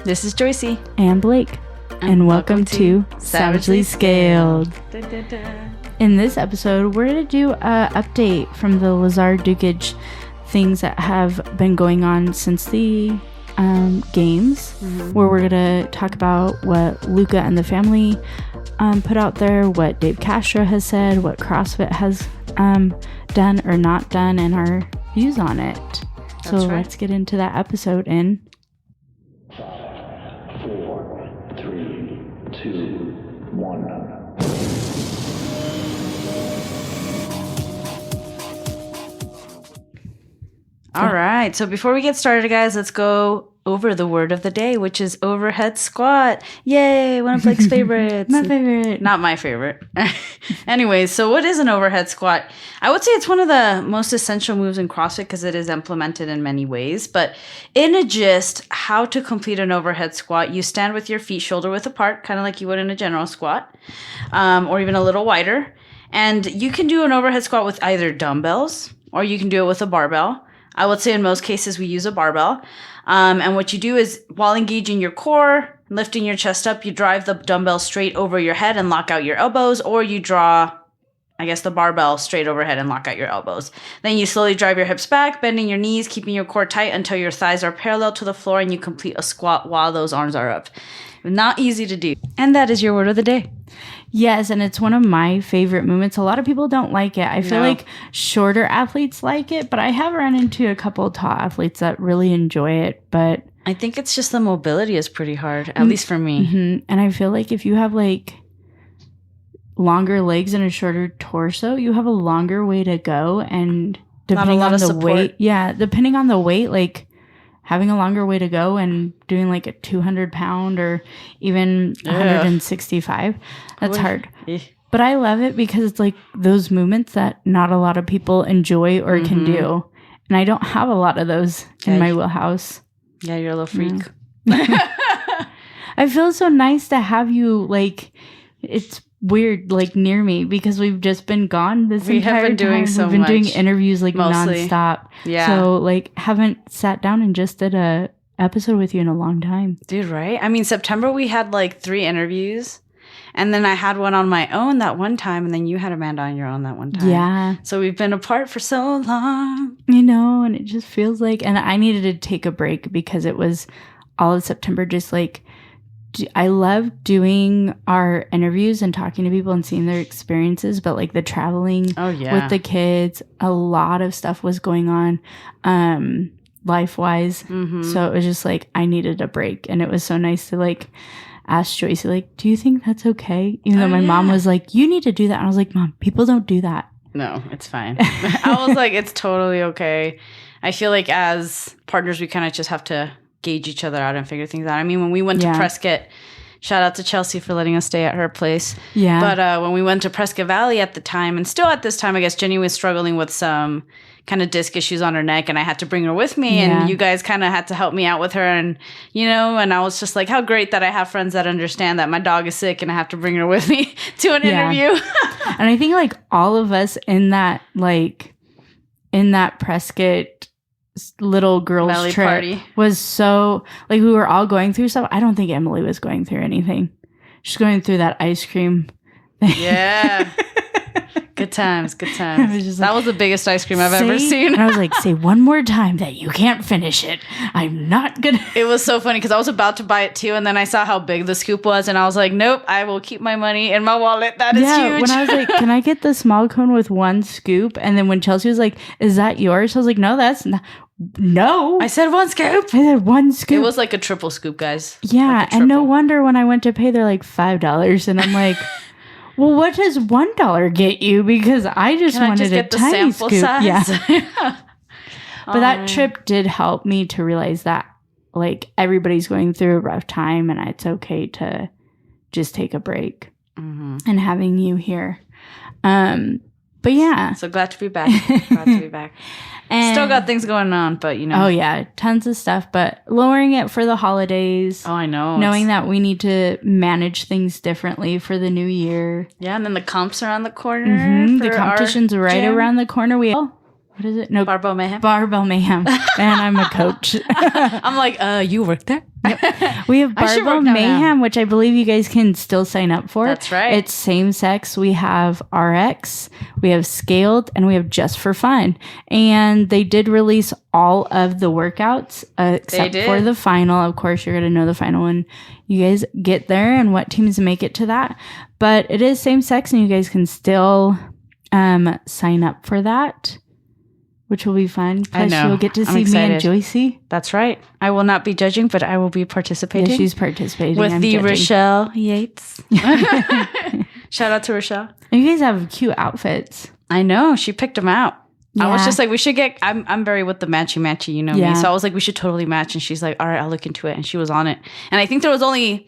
This is Joyce and Blake, and welcome to Savagely Scaled. In this episode, we're going to do an update from the Lazar Dukic things that have been going on since the games, where we're going to talk about what Luka and the family put out there, what Dave Castro has said, what CrossFit has done or not done, and our views on it. So let's get into that episode in 5, 4, 3, 2, 1. All right. So before we get started, guys, let's go over the word of the day, which is overhead squat. Yay. One of Blake's favorites. My favorite. Not my favorite. Anyways, so what is an overhead squat? I would say it's one of the most essential moves in CrossFit because it is implemented in many ways. But in a gist, how to complete an overhead squat, you stand with your feet shoulder width apart, kind of like you would in a general squat, or even a little wider. And you can do an overhead squat with either dumbbells or you can do it with a barbell. I would say in most cases we use a barbell. And what you do is while engaging your core, lifting your chest up, you drive the dumbbell straight over your head and lock out your elbows, or you draw, the barbell straight overhead and lock out your elbows. Then you slowly drive your hips back, bending your knees, keeping your core tight until your thighs are parallel to the floor, and you complete a squat while those arms are up. Not easy to do. And that is your word of the day. Yes, and it's one of my favorite movements. A lot of people don't like it. I feel like shorter athletes like it, but I have run into a couple of tall athletes that really enjoy it. But I think it's just the mobility is pretty hard, at least for me. Mm-hmm. And I feel like if you have like longer legs and a shorter torso, you have a longer way to go. And depending on the weight, depending on the weight, like having a longer way to go and doing like a 200 pound or even 165, that's hard. But I love it because it's like those movements that not a lot of people enjoy or can do. And I don't have a lot of those in my wheelhouse. Yeah, you're a little freak. I feel so nice to have you, like, it's weird, like, near me because we've just been gone this entire time. We have been doing so much. We've been doing interviews, like, mostly nonstop. Yeah. So, like, haven't sat down and just did a episode with you in a long time. Dude, right? I mean, September we had, like, 3 interviews. And then I had one on my own that one time. And then you had Amanda on your own that one time. Yeah. So we've been apart for so long. You know, and it just feels like... And I needed to take a break because it was all of September just, like... I love doing our interviews and talking to people and seeing their experiences, but like the traveling with the kids, a lot of stuff was going on life-wise. So it was just like I needed a break. And it was so nice to like ask Joyce, like, do you think that's okay? Even though my mom was like, you need to do that. And I was like, Mom, people don't do that. No, it's fine. I was like, it's totally okay. I feel like as partners, we kind of just have to gauge each other out and figure things out. I mean, when we went to Prescott, shout out to Chelsea for letting us stay at her place. Yeah. But when we went to Prescott Valley at the time, and still at this time, I guess Jenny was struggling with some kind of disc issues on her neck, and I had to bring her with me, and you guys kind of had to help me out with her, and and I was just like, how great that I have friends that understand that my dog is sick and I have to bring her with me to an interview. And I think like all of us in that Prescott little girls Valley trip party was so like we were all going through stuff. I don't think Emily was going through anything. She's going through that ice cream thing. Yeah. Good times. That was the biggest ice cream I've ever seen. And I was like, say one more time that you can't finish it. I'm not gonna. It was so funny because I was about to buy it too, and then I saw how big the scoop was, and I was like, nope, I will keep my money in my wallet. That is huge. When I was like, can I get the small cone with one scoop? And then when Chelsea was like, is that yours? I was like, no, that's not. No. I said one scoop. It was like a triple scoop, guys. Yeah, like and no wonder when I went to pay, they're like $5, and I'm like... Well, what does $1 get you? Because I just wanted a tiny scoop. Size? Yeah. But that trip did help me to realize that like everybody's going through a rough time and it's okay to just take a break. And having you here. But yeah. So glad to be back. And still got things going on, but Oh yeah, tons of stuff, but lowering it for the holidays. Oh, I know. Knowing that we need to manage things differently for the new year. Yeah, and then the comps are around the corner. The competition's right around the corner. what is it? No, Barbell Mayhem. Barbell Mayhem. And I'm a coach. I'm like, you work there? We have Barbell Mayhem, which I believe you guys can still sign up for. That's right. It's same sex. We have RX, we have Scaled, and we have Just for Fun. And they did release all of the workouts except for the final. Of course, you're going to know the final when you guys get there and what teams make it to that. But it is same sex, and you guys can still sign up for that, which will be fun. Plus, you'll get to see me and Joycey. That's right. I will not be judging, but I will be participating. Yeah, she's participating. With the judging. Rochelle Yates. Shout out to Rochelle. And you guys have cute outfits. I know. She picked them out. Yeah. I was just like, we should get, I'm very with the matchy, you know me. So I was like, we should totally match. And she's like, all right, I'll look into it. And she was on it. And I think there was only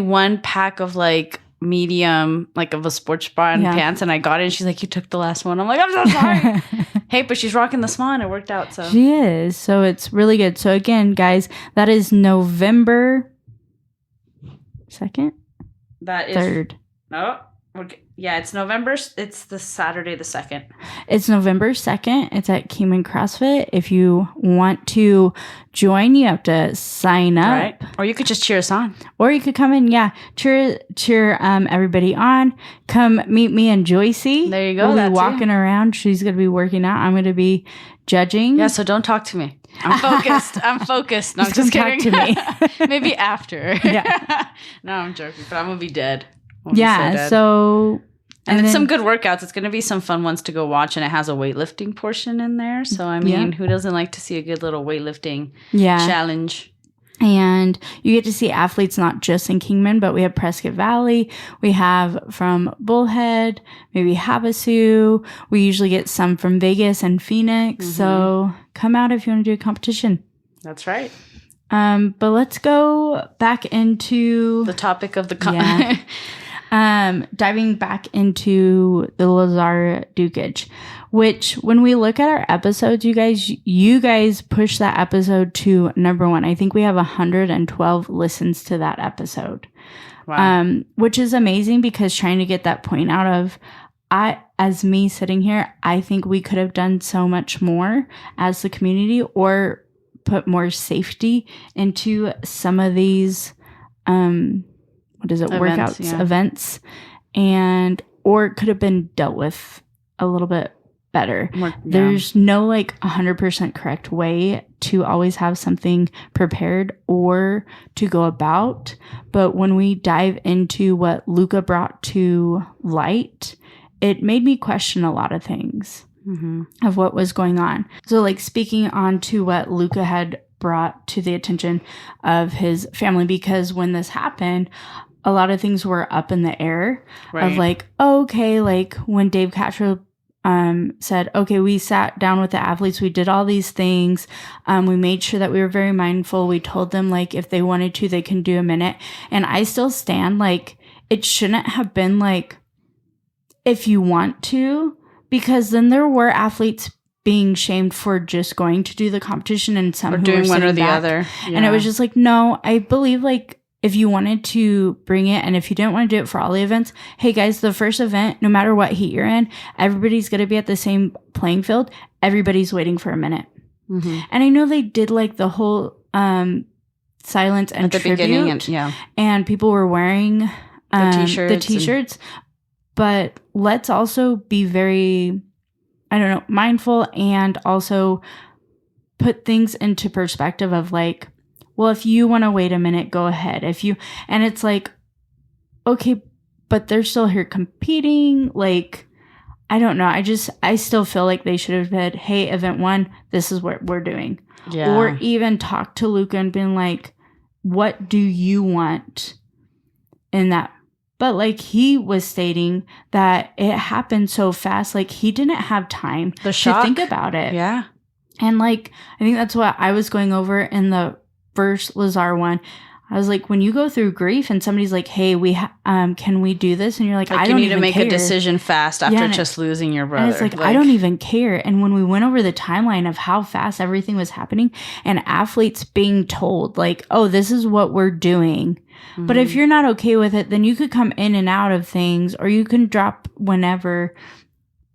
one pack of like medium, like of a sports bra and pants. And I got it. And she's like, you took the last one. I'm like, I'm so sorry. Hey, but she's rocking the small and it worked out. So she is. So it's really good. So again, guys, that is November 2nd? That is 3rd. No. Yeah, it's November. It's the Saturday the 2nd. It's November 2nd. It's at Keyman CrossFit. If you want to join, you have to sign up. Right. Or you could just cheer us on. Or you could come in, cheer everybody on. Come meet me and Joycey. There you go. We'll be walking around. She's going to be working out. I'm going to be judging. Yeah, so don't talk to me. I'm focused. No, I'm just kidding. Talk to me. Maybe after. Yeah. No, I'm joking, but I'm going to be dead. So... And it's some good workouts. It's going to be some fun ones to go watch. And it has a weightlifting portion in there. So, I mean, who doesn't like to see a good little weightlifting challenge? And you get to see athletes not just in Kingman, but we have Prescott Valley. We have from Bullhead, maybe Havasu. We usually get some from Vegas and Phoenix. Mm-hmm. So come out if you want to do a competition. That's right. But let's go back into the topic of the diving back into the Lazar Dukic, which when we look at our episodes, you guys push that episode to number 1. I think we have 112 listens to that episode. Wow. Which is amazing because trying to get that point out of, as me sitting here, I think we could have done so much more as the community or put more safety into some of these, events, and or it could have been dealt with a little bit better. There's no like 100% correct way to always have something prepared or to go about. But when we dive into what Luka brought to light, it made me question a lot of things of what was going on. So like speaking on to what Luka had brought to the attention of his family, because when this happened, a lot of things were up in the air of like, okay, like when Dave Castro said, okay, we sat down with the athletes, we did all these things, we made sure that we were very mindful, we told them like if they wanted to, they can do a minute. And I still stand like it shouldn't have been like if you want to, because then there were athletes being shamed for just going to do the competition and some or who doing were one or the back. other. And it was just like, no, I believe like if you wanted to bring it and if you didn't want to do it for all the events, hey guys, the first event, no matter what heat you're in, everybody's going to be at the same playing field. Everybody's waiting for a minute. Mm-hmm. And I know they did like the whole silence and at the tribute, beginning, and people were wearing the t-shirts. But let's also be very, mindful and also put things into perspective of like, well, if you want to wait a minute, go ahead. And it's like, okay, but they're still here competing. Like, I don't know. I still feel like they should have said, hey, event 1, this is what we're doing. Yeah. Or even talk to Luka and been like, what do you want in that? But like he was stating that it happened so fast, like he didn't have time to think about it. Yeah. And like, I think that's what I was going over in the first Lazar one. I was like, when you go through grief and somebody's like, hey, can we do this? And you're like, I don't even care. You need to make a decision fast after just losing your brother. And it's like, I don't even care. And when we went over the timeline of how fast everything was happening and athletes being told like, oh, this is what we're doing. Mm-hmm. But if you're not okay with it, then you could come in and out of things or you can drop whenever.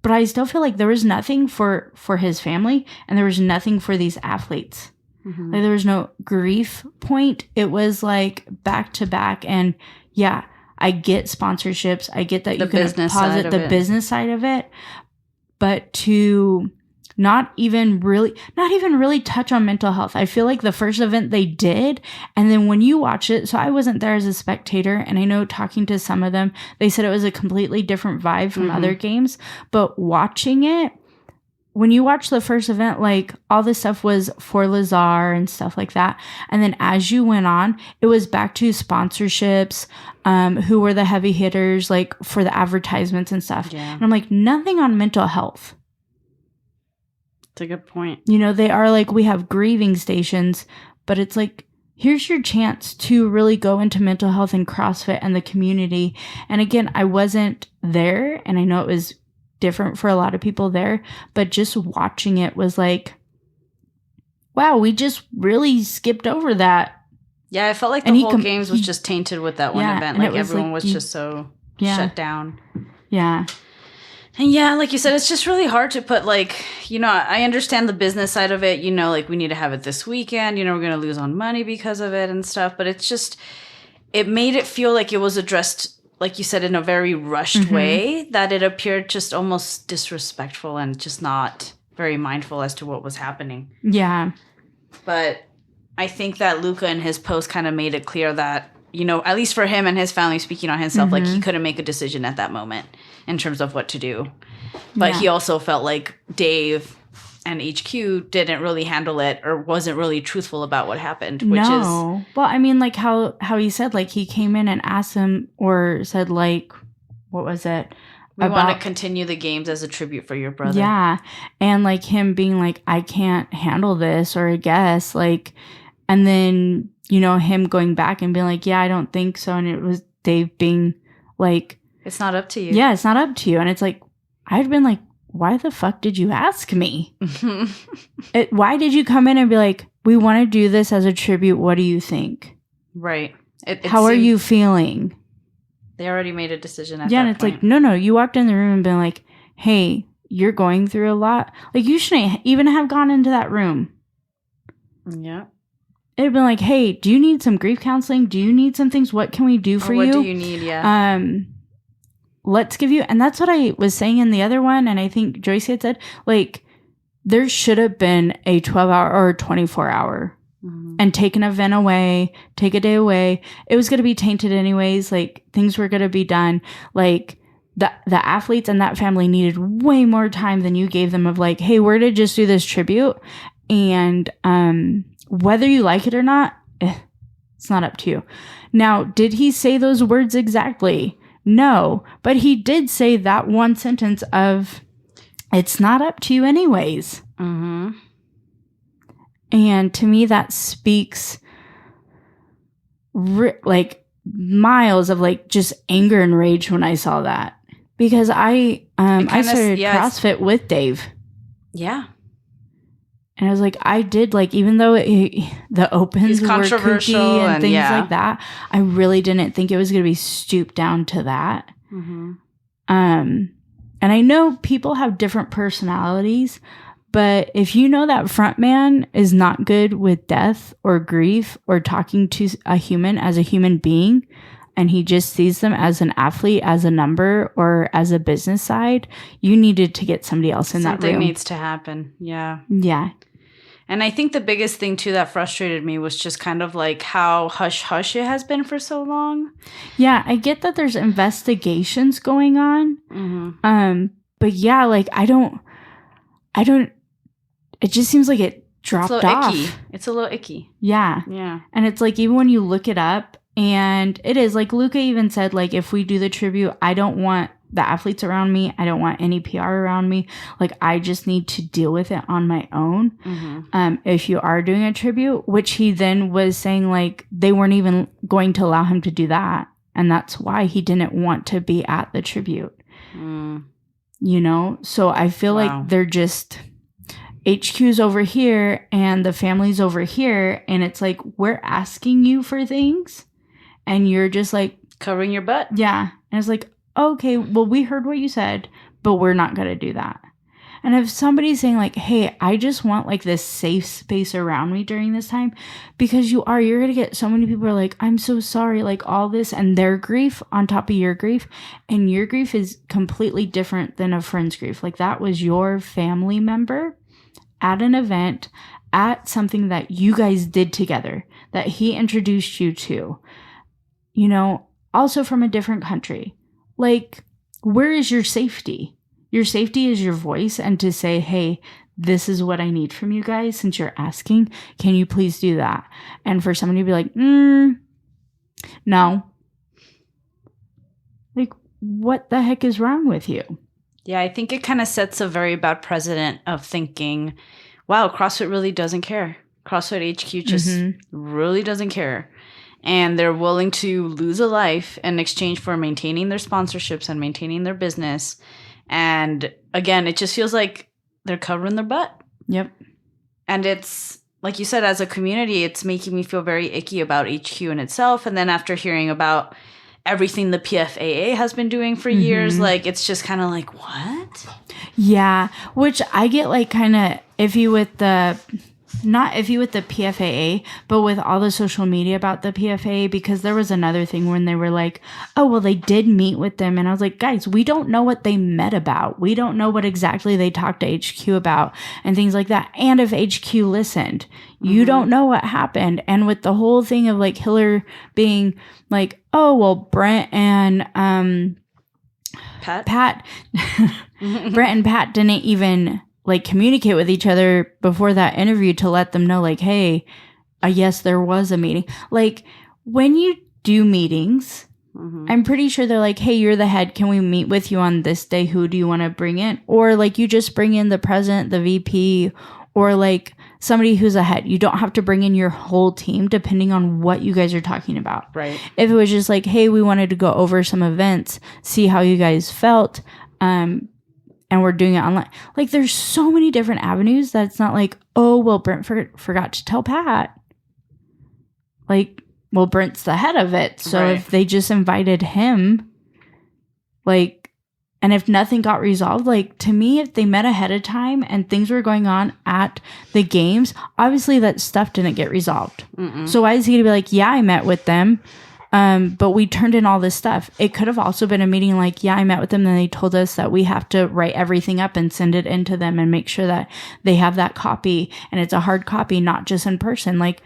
But I still feel like there was nothing for his family, and there was nothing for these athletes. Like, there was no grief point. It was like back to back. And yeah, I get sponsorships. I get that you can posit the business side of it, but to not even really touch on mental health. I feel like the first event they did, and then when you watch it, so I wasn't there as a spectator, and I know talking to some of them, they said it was a completely different vibe from other games, but watching it, when you watch the first event, like, all this stuff was for Lazar and stuff like that. And then as you went on, it was back to sponsorships, who were the heavy hitters, like, for the advertisements and stuff. Yeah. And I'm like, nothing on mental health. That's a good point. You know, they are like, we have grieving stations, but it's like, here's your chance to really go into mental health and CrossFit and the community. And again, I wasn't there, and I know it was different for a lot of people there, but just watching it was like, wow, we just really skipped over that. Yeah, I felt like the whole games was just tainted with that one event. Like, everyone was just so shut down. Yeah. And yeah, like you said, it's just really hard to put, like, you know, I understand the business side of it, you know, like, we need to have it this weekend, you know, we're going to lose on money because of it and stuff, but it's just, it made it feel like it was addressed, like you said, in a very rushed way, that it appeared just almost disrespectful and just not very mindful as to what was happening. Yeah. But I think that Luka in his post kind of made it clear that, you know, at least for him and his family, speaking on himself, like, he couldn't make a decision at that moment in terms of what to do. But he also felt like Dave and HQ didn't really handle it, or wasn't really truthful about what happened, which is... Well, I mean, like, how he said, like, he came in and asked him, or said, like, what was it? We want to continue the games as a tribute for your brother. Yeah. And, like, him being like, I can't handle this, or I guess, like, and then, you know, him going back and being like, yeah, I don't think so. And it was Dave being like... It's not up to you. Yeah, it's not up to you. And it's like, I'd been like, why the fuck did you ask me? Why did you come in and be like, we want to do this as a tribute. What do you think? Right. How are you feeling? They already made a decision at that point. Yeah, and it's like, no. You walked in the room and been like, hey, you're going through a lot. Like, you shouldn't even have gone into that room. Yeah. It'd been like, hey, do you need some grief counseling? Do you need some things? What can we do for you? What do you need? Yeah. Let's give you, and that's what I was saying in the other one, and I think Joyce had said, like, there should have been a 12-hour or 24-hour and take an event away, take a day away. It was going to be tainted anyways. Like, things were going to be done. Like, the athletes and that family needed way more time than you gave them of like, hey, we're to just do this tribute. And whether you like it or not, it's not up to you. Now, did he say those words exactly? No, but he did say that one sentence of, it's not up to you anyways. And to me, that speaks like miles of like just anger and rage when I saw that. Because I started CrossFit with Dave. Yeah. And I was like, I did, like, even though the opens were kooky and things like that, I really didn't think it was going to be stooped down to that. And I know people have different personalities, but if you know that front man is not good with death or grief or talking to a human as a human being, and he just sees them as an athlete, as a number, or as a business side, you needed to get somebody else in that room. Something needs to happen. Yeah. Yeah. And I think the biggest thing, too, that frustrated me was just kind of like how hush-hush it has been for so long. Yeah, I get that there's investigations going on. But yeah, like, I don't, it just seems like it dropped off. Icky. It's a little icky. Yeah. Yeah. And it's like, even when you look it up, and it is like Luka even said, like, if we do the tribute, I don't want the athletes around me. I don't want any PR around me. Like, I just need to deal with it on my own. If you are doing a tribute, which he then was saying, like, they weren't even going to allow him to do that. And that's why he didn't want to be at the tribute. You know? So I feel like they're just, HQ's over here and the family's over here. And it's like, we're asking you for things. And you're just like, covering your butt. Yeah. And it's like, okay, well, we heard what you said, but we're not going to do that. And if somebody's saying like, hey, I just want like this safe space around me during this time, because you're going to get so many people are like, I'm so sorry, like all this and their grief on top of your grief. And your grief is completely different than a friend's grief. Like that was your family member at an event, at something that you guys did together, that he introduced you to, you know, also from a different country. Like, where is your safety? Your safety is your voice, and to say, hey, this is what I need from you guys. Since you're asking, can you please do that? And for somebody to be like, no. Like, what the heck is wrong with you? Yeah, I think it kind of sets a very bad precedent of thinking, wow, CrossFit really doesn't care. CrossFit HQ just really doesn't care. And they're willing to lose a life in exchange for maintaining their sponsorships and maintaining their business. And again, it just feels like they're covering their butt. Yep. And it's, like you said, as a community, it's making me feel very icky about HQ in itself. And then after hearing about everything the PFAA has been doing for years, like, it's just kind of like, what? Yeah. Which I get like kind of iffy with the... Not iffy with the PFAA, but with all the social media about the PFAA, because there was another thing when they were like, oh, well, they did meet with them. And I was like, guys, we don't know what they met about. We don't know what exactly they talked to HQ about and things like that. And if HQ listened, you don't know what happened. And with the whole thing of like Hiller being like, oh, well, Brent and Pat Brent and Pat didn't even like communicate with each other before that interview to let them know like, hey, yes, there was a meeting. Like when you do meetings, I'm pretty sure they're like, hey, you're the head. Can we meet with you on this day? Who do you want to bring in? Or like you just bring in the president, the VP, or like somebody who's a head. You don't have to bring in your whole team depending on what you guys are talking about. Right. If it was just like, hey, we wanted to go over some events, see how you guys felt, and we're doing it online. Like, there's so many different avenues that it's not like, oh, well, Brent forgot to tell Pat. Like, well, Brent's the head of it. So if they just invited him, like, and if nothing got resolved, like, to me, if they met ahead of time and things were going on at the games, obviously that stuff didn't get resolved. So why is he going to be like, yeah, I met with them, but we turned in all this stuff? It could have also been a meeting like, yeah, I met with them, and they told us that we have to write everything up and send it into them and make sure that they have that copy and it's a hard copy, not just in person. Like,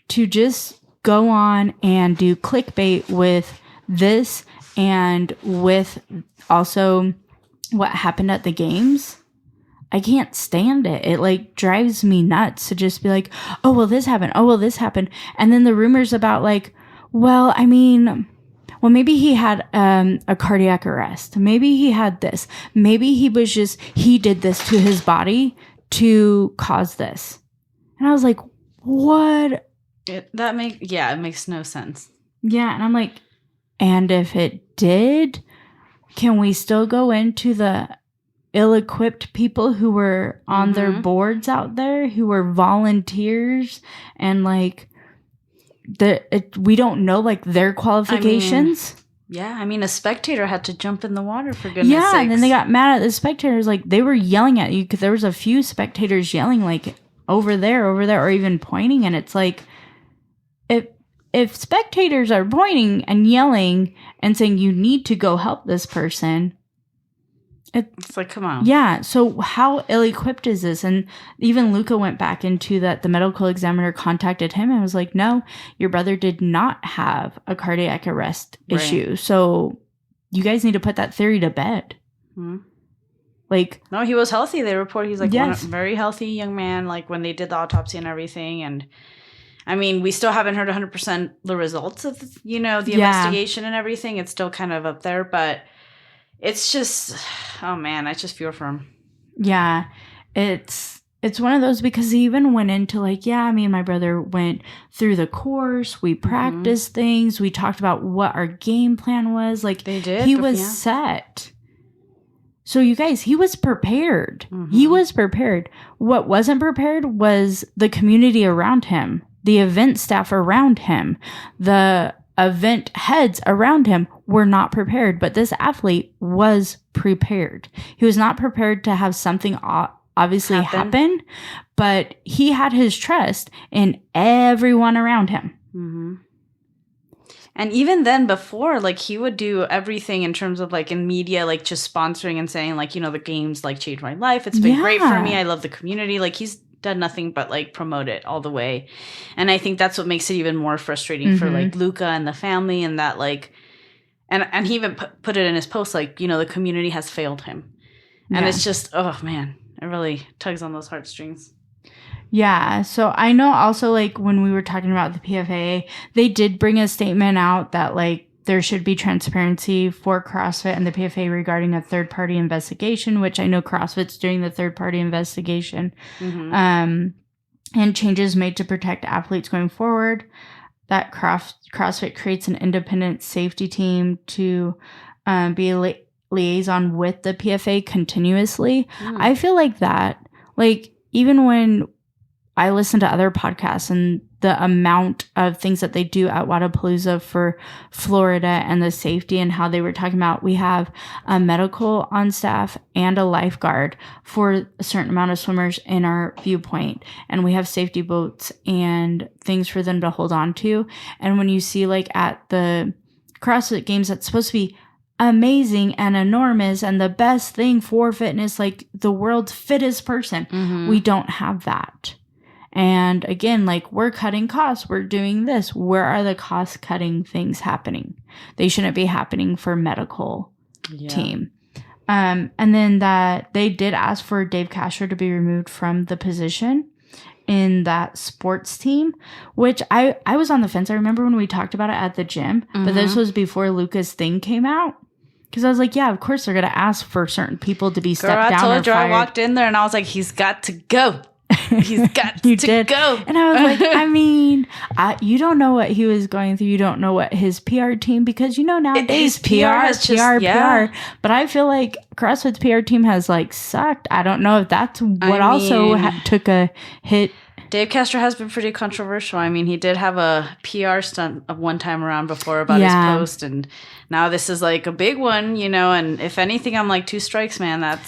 to just go on and do clickbait with this and with also what happened at the games, I can't stand it. It like drives me nuts to just be like, oh, well, this happened. Oh, well, this happened. And then the rumors about like, well, I mean, well, maybe he had a cardiac arrest. Maybe he had this. Maybe he did this to his body to cause this. And I was like, what? It makes no sense. Yeah. And I'm like, and if it did, can we still go into the ill-equipped people who were on their boards out there, who were volunteers, and like, we don't know like their qualifications? I mean, a spectator had to jump in the water, for goodness sakes. And then they got mad at the spectators. Like, they were yelling at you, because there was a few spectators yelling like, over there, or even pointing. And it's like, if spectators are pointing and yelling and saying you need to go help this person, it's like, come on. Yeah. So how ill-equipped is this? And even Luka went back into that. The medical examiner contacted him and was like, no, your brother did not have a cardiac arrest issue. So you guys need to put that theory to bed. Like, no, he was healthy. They report he's like a very healthy young man, like when they did the autopsy and everything. And I mean, we still haven't heard 100% the results of, the investigation and everything. It's still kind of up there, but it's just, oh man, I just feel for him. Yeah, it's one of those, because he even went into like, yeah, me and my brother went through the course. We practiced things. We talked about what our game plan was. Like, they did. He was set. So you guys, he was prepared. He was prepared. What wasn't prepared was the community around him, the event staff around him, the event heads around him were not prepared, but this athlete was prepared. He was not prepared to have something obviously happen, but he had his trust in everyone around him. Mm-hmm. And even then before, like, he would do everything in terms of, like, in media, like, just sponsoring and saying, like, the games, like, changed my life. It's been great for me. I love the community. Like, he's done nothing but, like, promote it all the way. And I think that's what makes it even more frustrating for, like, Luka and the family, and that, like, and he even put it in his post, like, the community has failed him. And it's just, oh, man, it really tugs on those heartstrings. Yeah, so I know also, like, when we were talking about the PFAA, they did bring a statement out that, like, there should be transparency for CrossFit and the PFA regarding a third-party investigation, which I know CrossFit's doing the third-party investigation, and changes made to protect athletes going forward, that CrossFit creates an independent safety team to be a liaison with the PFA continuously. I feel like that, like, even when I listen to other podcasts and the amount of things that they do at Wodapalooza for Florida and the safety and how they were talking about, we have a medical on staff and a lifeguard for a certain amount of swimmers in our viewpoint. And we have safety boats and things for them to hold on to. And when you see, like, at the CrossFit Games, that's supposed to be amazing and enormous and the best thing for fitness, like the world's fittest person, we don't have that. And again, like, we're cutting costs. We're doing this. Where are the cost cutting things happening? They shouldn't be happening for medical team. And then that they did ask for Dave Castro to be removed from the position in that sports team, which I was on the fence. I remember when we talked about it at the gym, but this was before Luka's thing came out. Because I was like, yeah, of course they're going to ask for certain people to be stepped down or fired. I walked in there and I was like, he's got to go. He's got to go. And I was like, I mean, you don't know what he was going through. You don't know what his PR team, because, nowadays PR. But I feel like CrossFit's PR team has, like, sucked. I don't know if that's what took a hit. Dave Castro has been pretty controversial. I mean, he did have a PR stunt of one time around before about his post, and now this is, like, a big one, and if anything, I'm like, 2 strikes, man.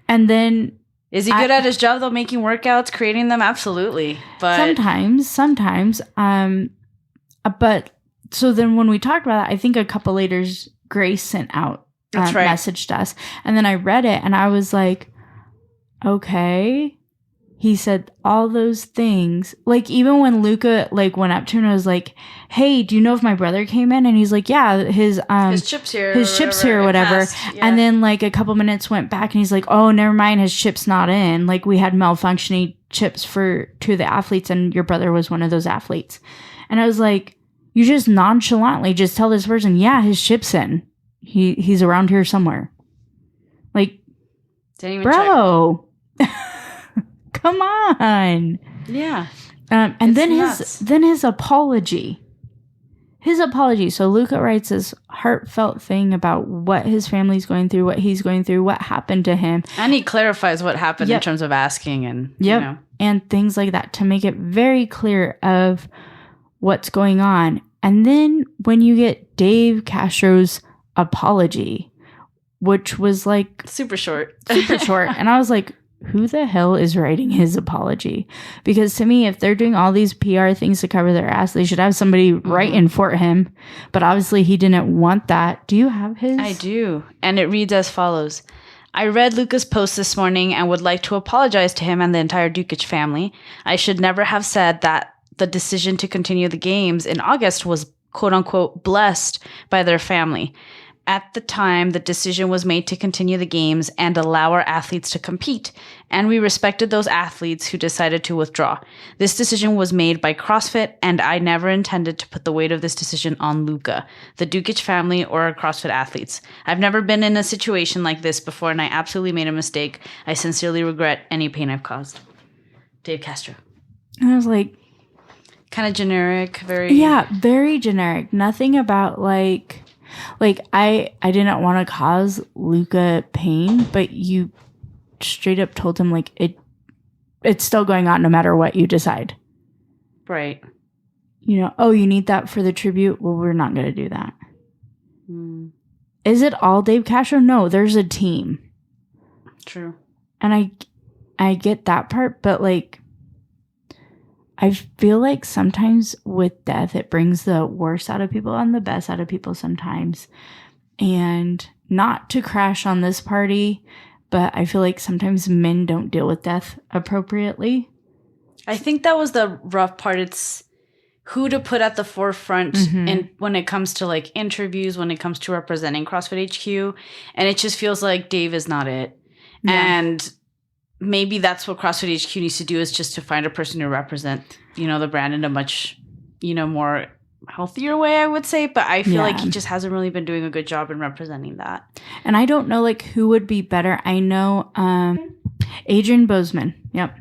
And then... Is he good at his job, though, making workouts, creating them? Absolutely. But sometimes. But so then when we talked about that, I think a couple later, Grace sent out, messaged us. And then I read it and I was like, okay. He said all those things. Like, even when Luka, like, went up to him and was like, hey, do you know if my brother came in? And he's like, yeah, his chip's here. Or whatever. Yeah. And then, like, a couple minutes went back and he's like, oh, never mind, his chip's not in. Like, we had malfunctioning chips for 2 of the athletes and your brother was one of those athletes. And I was like, you just nonchalantly just tell this person, yeah, his chip's in. He's around here somewhere. Like, didn't even bro. Come on. Yeah. And then his apology. So Luka writes this heartfelt thing about what his family's going through, what he's going through, what happened to him. And he clarifies what happened in terms of asking and, and things like that to make it very clear of what's going on. And then when you get Dave Castro's apology, which was like... super short. And I was like, who the hell is writing his apology? Because to me, if they're doing all these PR things to cover their ass, they should have somebody writing for him. But obviously he didn't want that. Do you have his? I do. And it reads as follows. I read Luka's post this morning and would like to apologize to him and the entire Dukic family. I should never have said that the decision to continue the games in August was quote unquote blessed by their family. At the time, the decision was made to continue the games and allow our athletes to compete, and we respected those athletes who decided to withdraw. This decision was made by CrossFit, and I never intended to put the weight of this decision on Luka, the Dukic family, or our CrossFit athletes. I've never been in a situation like this before, and I absolutely made a mistake. I sincerely regret any pain I've caused. Dave Castro. And I was like... kind of generic, very... Yeah, very generic. Nothing about, like I didn't want to cause Luka pain, but you straight up told him, like, it's still going on no matter what you decide. Right. you know, oh, you need that for the tribute? Well, we're not going to do that. Is it all Dave Castro? No, there's a team. True. And I get that part, but like, I feel like sometimes with death, it brings the worst out of people and the best out of people sometimes. And not to crash on this party, but I feel like sometimes men don't deal with death appropriately. I think that was the rough part. It's who to put at the forefront and when it comes to like interviews, when it comes to representing CrossFit HQ. And it just feels like Dave is not it. Yeah. And maybe that's what CrossFit HQ needs to do, is just to find a person to represent, you know, the brand in a much, you know, more healthier way, I would say. But I feel like he just hasn't really been doing a good job in representing that. And I don't know like who would be better. I know Adrian Bozeman. Yep.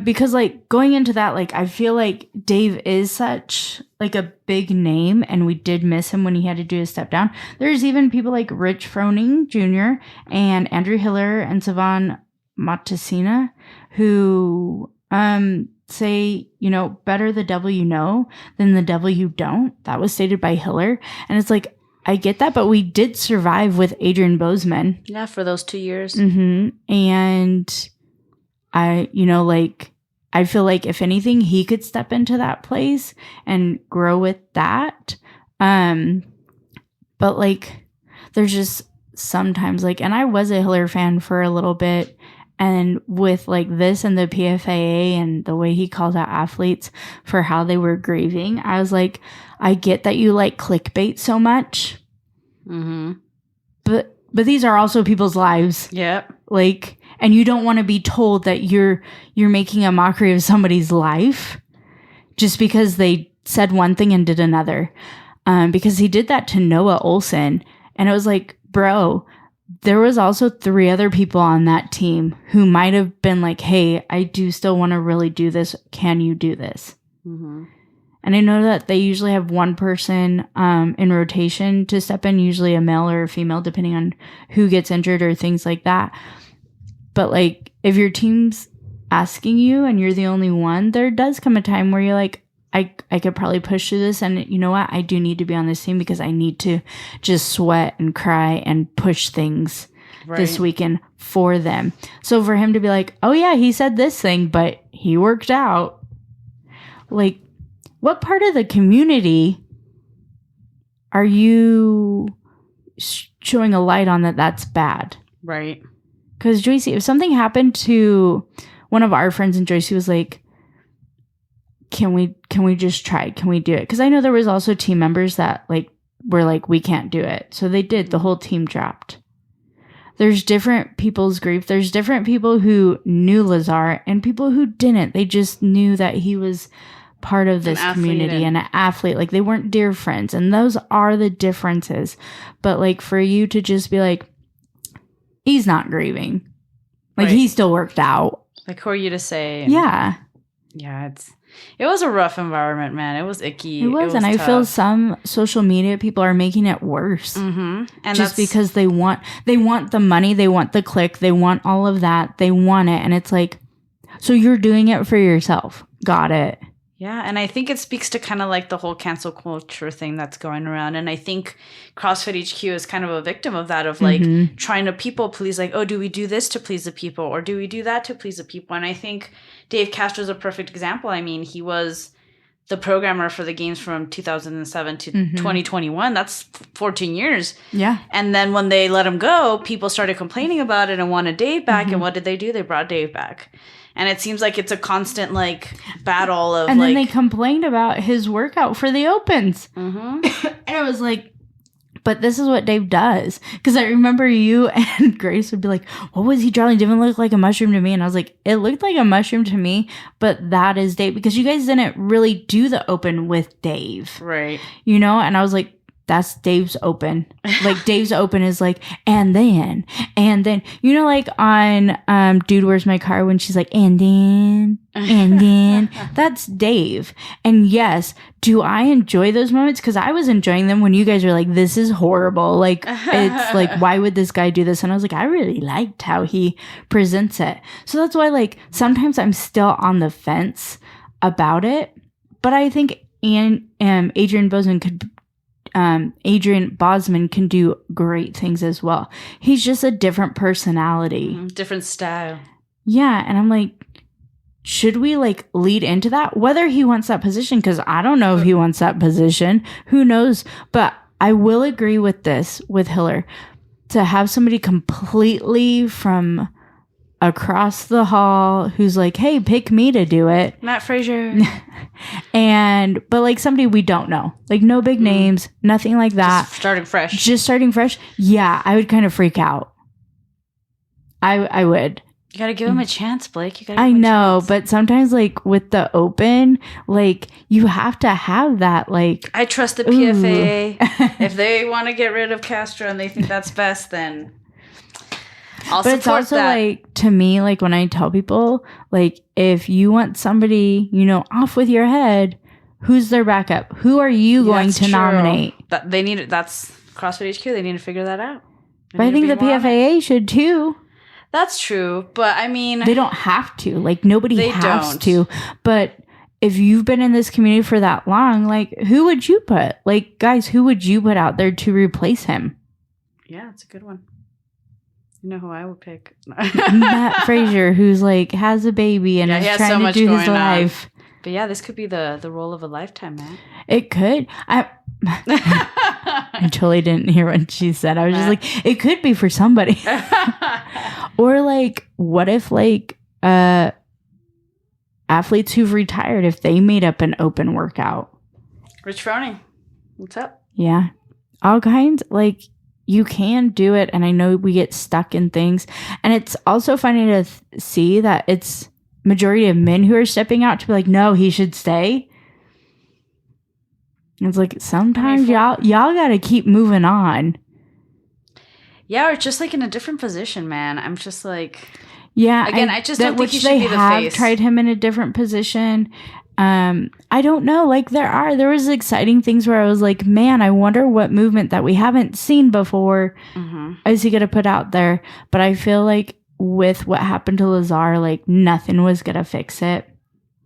Because like going into that, like I feel like Dave is such like a big name, and we did miss him when he had to do a step down. There's even people like Rich Froning Jr. and Andrew Hiller and Savan Matasina who say, you know, better the devil you know than the devil you don't. That was stated by Hiller. And it's like, I get that, but we did survive with Adrian Bozeman. Yeah, for those 2 years. And I, you know, like, I feel like if anything, he could step into that place and grow with that. But like, there's just sometimes like, and I was a Hiller fan for a little bit. And with like this and the PFAA and the way he calls out athletes for how they were grieving, I was like, I get that you like clickbait so much. But these are also people's lives. Yep. Like, and you don't want to be told that you're making a mockery of somebody's life just because they said one thing and did another. Because he did that to Noah Olsen. And it was like, bro, there was also 3 other people on that team who might have been like, hey, I do still want to really do this. Can you do this? And I know that they usually have one person in rotation to step in, usually a male or a female, depending on who gets injured or things like that. But like, if your team's asking you and you're the only one, there does come a time where you're like, I could probably push through this. And you know what? I do need to be on this team because I need to just sweat and cry and push things this weekend for them. So for him to be like, oh yeah, he said this thing, but he worked out. Like, what part of the community are you showing a light on that's bad? Right. Because Joyce, if something happened to one of our friends and Joyce was like, can we just try? Can we do it? Because I know there was also team members that like were like, we can't do it. So they did. The whole team dropped. There's different people's grief. There's different people who knew Lazar and people who didn't. They just knew that he was part of this community and an athlete. Like, they weren't dear friends. And those are the differences. But like, for you to just be like, he's not grieving. Like, he still worked out. Like, who are you to say? Yeah. Yeah, it was a rough environment, man. It was icky. It was and tough. I feel some social media people are making it worse. And just because they want the money, they want the click, they want all of that, they want it, and it's like, so you're doing it for yourself. Got it. Yeah, and I think it speaks to kind of like the whole cancel culture thing that's going around. And I think CrossFit HQ is kind of a victim of that, of like trying to people please, like, oh, do we do this to please the people? Or do we do that to please the people? And I think Dave Castro is a perfect example. I mean, he was the programmer for the games from 2007 to 2021. That's 14 years. Yeah. And then when they let him go, people started complaining about it and wanted Dave back. And what did they do? They brought Dave back. And it seems like it's a constant, like, battle of, and like... And then they complained about his workout for the Opens. And it was like, but this is what Dave does. Because I remember you and Grace would be like, what was he drawing? It didn't look like a mushroom to me. And I was like, it looked like a mushroom to me, but that is Dave. Because you guys didn't really do the Open with Dave. Right. You know? And I was like, that's Dave's Open. Like, Dave's Open is like, and then, you know, like on Dude, Where's My Car, when she's like, and then, that's Dave. And yes, do I enjoy those moments? Because I was enjoying them when you guys were like, this is horrible. Like, it's like, why would this guy do this? And I was like, I really liked how he presents it. So that's why, like, sometimes I'm still on the fence about it. but I think Adrian Bosman can do great things as well. He's just a different personality. Different style. Yeah, and I'm like, should we like lead into that? Whether he wants that position, because I don't know if he wants that position. Who knows? But I will agree with this, with Hiller. To have somebody completely from across the hall who's like, hey, pick me to do it. Matt Frazier. But like somebody we don't know. Like no big names, nothing like that. Just starting fresh. Yeah, I would kind of freak out. I would. You gotta give him a chance, Blake. I know, but sometimes like with the open, like you have to have that like. I trust the PFA. If they want to get rid of Castro and they think that's best, then I'll support that. But it's also like, to me, like when I tell people, like if you want somebody, off with your head, who's their backup? Who are you going to nominate? That's CrossFit HQ. They need to figure that out. But I think the PFAA should too. That's true, but I mean... They don't have to. Like, nobody has to. But if you've been in this community for that long, like, who would you put? Like, guys, who would you put out there to replace him? Yeah, it's a good one. You know who I would pick? Matt Frazier, who's, like, has a baby and is trying to do his life. But yeah, this could be the role of a lifetime, man. It could. I totally didn't hear what she said. I was just like, it could be for somebody. Or like, what if like athletes who've retired, if they made up an open workout? Rich Froning, what's up? Yeah, all kinds. Like you can do it, and I know we get stuck in things, and it's also funny to see that it's majority of men who are stepping out to be like, no, he should stay. It's like sometimes y'all got to keep moving on. Yeah, or just like in a different position, man. I'm just like, yeah. Again, I just don't think he should be the face. They have tried him in a different position. I don't know. Like there was exciting things where I was like, man, I wonder what movement that we haven't seen before is he gonna put out there. But I feel like with what happened to Lazar, like nothing was gonna fix it.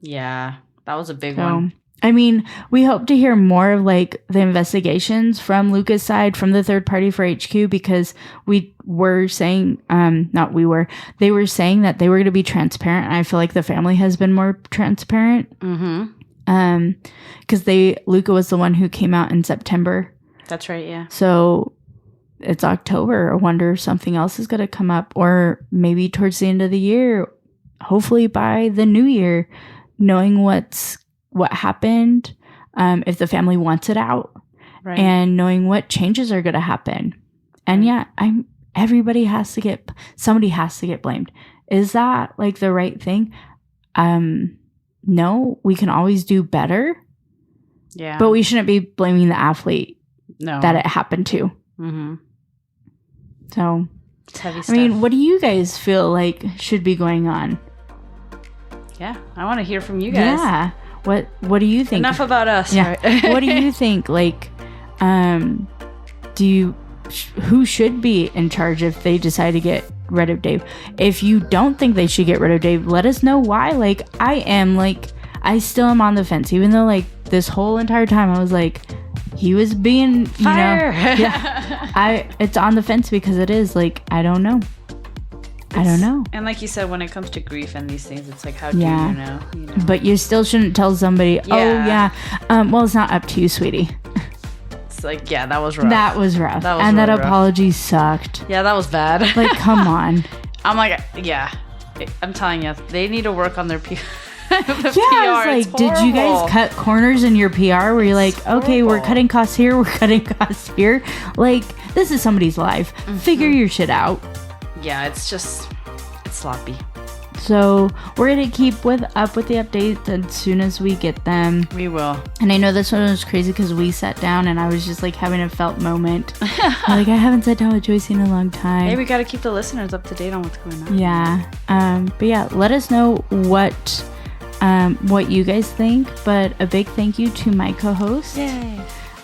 Yeah, that was a big one. I mean, we hope to hear more of like the investigations from Luka's side, from the third party for HQ, because they were saying that they were going to be transparent. And I feel like the family has been more transparent. Because Luka was the one who came out in September. That's right. Yeah. So it's October. I wonder if something else is going to come up, or maybe towards the end of the year, hopefully by the new year, knowing what happened, if the family wants it out, right, and knowing what changes are going to happen. And yeah, somebody has to get blamed. Is that like the right thing? No, we can always do better. Yeah, but we shouldn't be blaming the athlete that it happened to. So it's heavy stuff. I mean, what do you guys feel like should be going on? Yeah, I want to hear from you guys. Yeah. What do you think? Enough about us. Yeah. Right? What do you think? Like, who should be in charge if they decide to get rid of Dave? If you don't think they should get rid of Dave, let us know why. Like, I still am on the fence, even though like this whole entire time I was like, he was being, fire. It's on the fence because it is like, I don't know. I don't know. And like you said, when it comes to grief and these things, it's like, how do you know? But you still shouldn't tell somebody, well, it's not up to you, sweetie. It's like, yeah, that was rough. That apology sucked. Yeah, that was bad. Like, come on. I'm like, yeah. I'm telling you, they need to work on their PR. I was like, did you guys cut corners in your PR where you're like, okay, we're cutting costs here, we're cutting costs here? Like, this is somebody's life. Figure your shit out. Yeah, it's sloppy. So we're going to keep up with the updates as soon as we get them. We will. And I know this one was crazy because we sat down and I was just like having a felt moment. Like, I haven't sat down with Joyce in a long time. Hey, we got to keep the listeners up to date on what's going on. Yeah. But yeah, let us know what you guys think. But a big thank you to my co-host. Yay.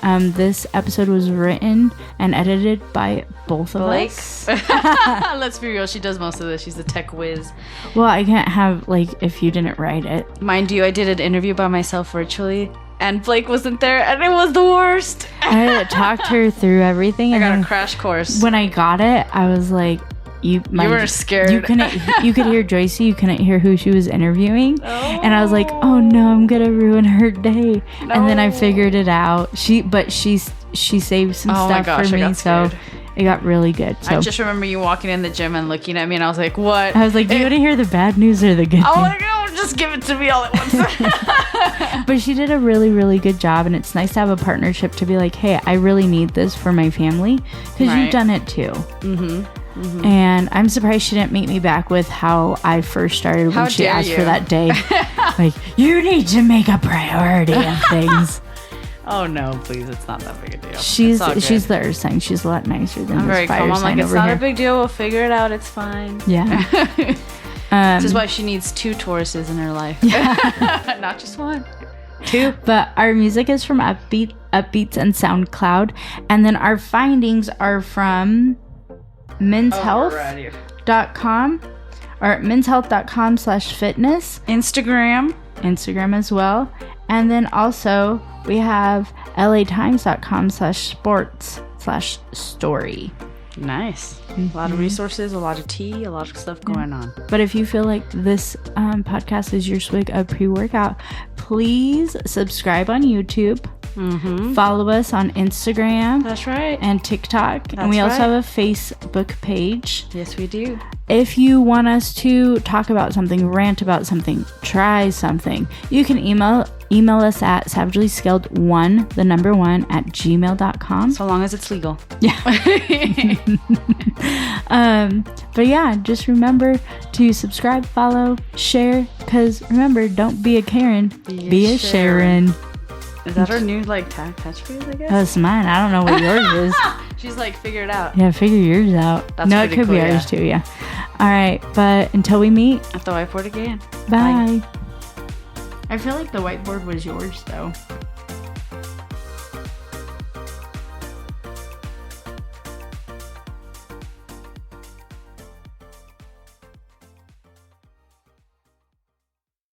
This episode was written and edited by both of Blake. us. Let's be real. She does most of this. She's a tech whiz. Well, I can't have, like, if you didn't write it. Mind you, I did an interview by myself virtually, and Blake wasn't there, and it was the worst. I talked her through everything. I and got then a crash course. when I got it, I was like, you were scared. You could hear Joyce. You couldn't hear who she was interviewing, and I was like, "Oh no, I'm gonna ruin her day." No. And then I figured it out. She saved some stuff for me, so it got really good. So I just remember you walking in the gym and looking at me, and I was like, "What?" I was like, "Do you want to hear the bad news or the good news?" Oh my God, just give it to me all at once. But she did a really, really good job, and it's nice to have a partnership to be like, "Hey, I really need this for my family," because you've done it too. Mm-hmm. And I'm surprised she didn't meet me back with how I first started when she asked for that day. Like, you need to make a priority of things. Oh no, please! It's not that big a deal. She's the earth sign. She's a lot nicer than I'm this very fire calm. I'm sign like, it's over not here. a big deal. We'll figure it out. It's fine. Yeah. This is why she needs 2 Tauruses in her life. Yeah. Not just 1. 2. But our music is from Uppbeatz and Soundcloud, and then our findings are from menshealth.com or menshealth.com/fitness, Instagram as well, and then also we have latimes.com/sports/story. Nice. A lot of resources, a lot of tea, a lot of stuff going on. But if you feel like this podcast is your swig of pre-workout, please subscribe on YouTube. Mm-hmm. Follow us on Instagram. That's right. And TikTok. And we also have a Facebook page. Yes, we do. If you want us to talk about something, rant about something, try something, you can email us at savagelyscaled1 So long as it's legal. Yeah. But yeah, just remember to subscribe, follow, share, because remember, don't be a Karen, be a Sharon. Is that her new catchphrase, I guess? That's mine. I don't know what yours is. She's like, figure it out. Yeah, figure yours out. That's no, it could be ours too, yeah. All right, but until we meet. At the whiteboard again. Bye. I feel like the whiteboard was yours, though.